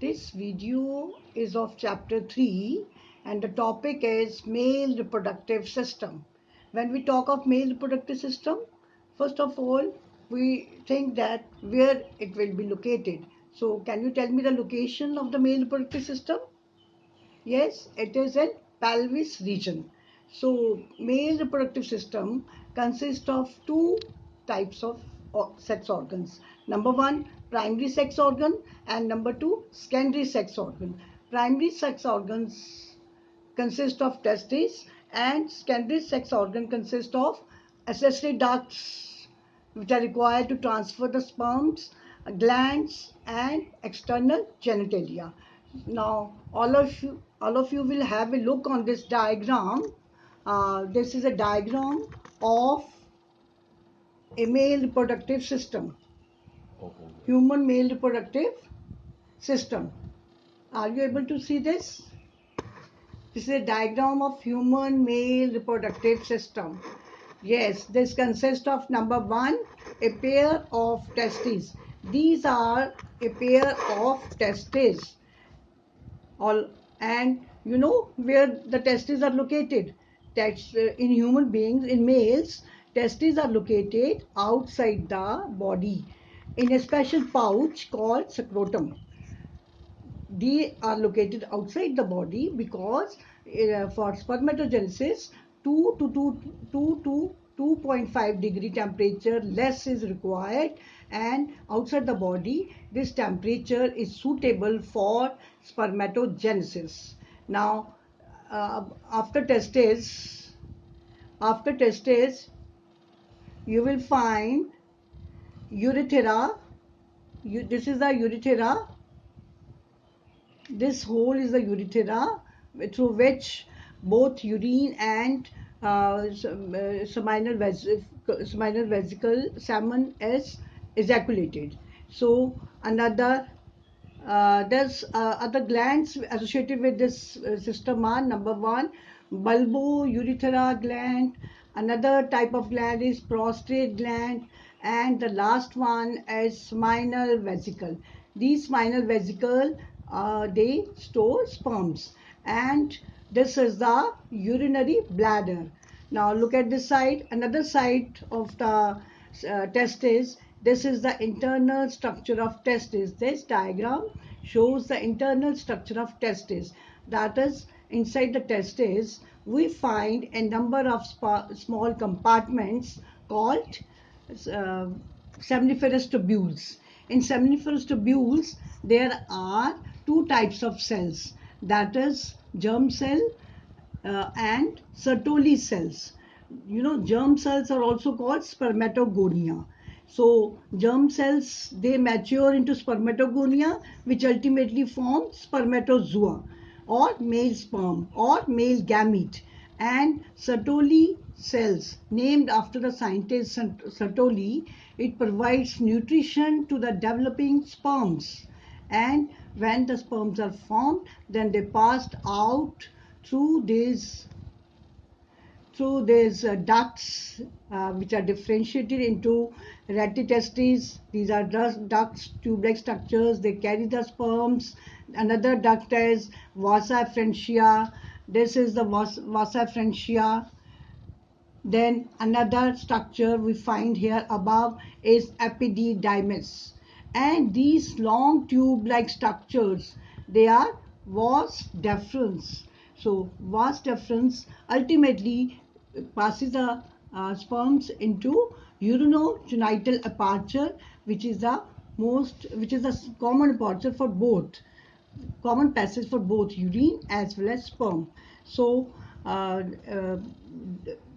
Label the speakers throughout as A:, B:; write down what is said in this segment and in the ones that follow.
A: This video is of chapter 3 and the topic is male reproductive system. When we talk of male reproductive system, first of all, we think that where it will be located. So can you tell me the location of the male reproductive system? Yes, it is in pelvis region. So male reproductive system consists of two types of sex organs. Number one, primary sex organ, and number two, secondary sex organ. Primary sex organs consist of testes and secondary sex organ consist of accessory ducts which are required to transfer the sperms, glands and external genitalia. Now all of you will have a look on this diagram. This is a diagram of a male reproductive system, human male reproductive system. Are you able to see this? This is a diagram of human male reproductive system. Yes, this consists of number one, a pair of testes. These are a pair of testes. All, and you know where the testes are located. That's in human beings, in males, testes are located outside the body in a special pouch called scrotum. They are located outside the body because for spermatogenesis 2 to 2.5 degree temperature less is required, and outside the body this temperature is suitable for spermatogenesis. Now after testes you will find urethra. This is the urethra. This hole is the urethra through which both urine and seminal vesicle semen is ejaculated. So another there's other glands associated with this system are number one, bulbourethra gland. Another type of gland is prostate gland, and the last one is seminal vesicle. These seminal vesicle they store sperms, and this is the urinary bladder. Now look at this side, another side of the testes. This is the internal structure of testes. This diagram shows the internal structure of testes. That is, inside the testes we find a number of small compartments called uh, seminiferous tubules. In seminiferous tubules there are two types of cells, that is germ cell and Sertoli cells. You know, germ cells are also called spermatogonia. So germ cells, they mature into spermatogonia, which ultimately form spermatozoa or male sperm or male gamete. And Sertoli cells, named after the scientist Sertoli, it provides nutrition to the developing sperms. And when the sperms are formed, then they passed out through these ducts which are differentiated into retitestes. These are ducts, tube-like structures. They carry the sperms. Another duct is vasa efferentia. This is the vasa efferentia. Then another structure we find here above is epididymis. And these long tube-like structures, they are vas deferens. So vas deferens ultimately passes the sperms into urinogenital aperture, which is the common aperture for both, common passage for both urine as well as sperm. So uh, uh,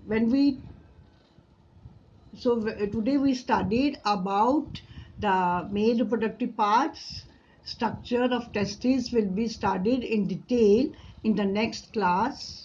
A: when we today we studied about the male reproductive parts. Structure of testes will be studied in detail in the next class.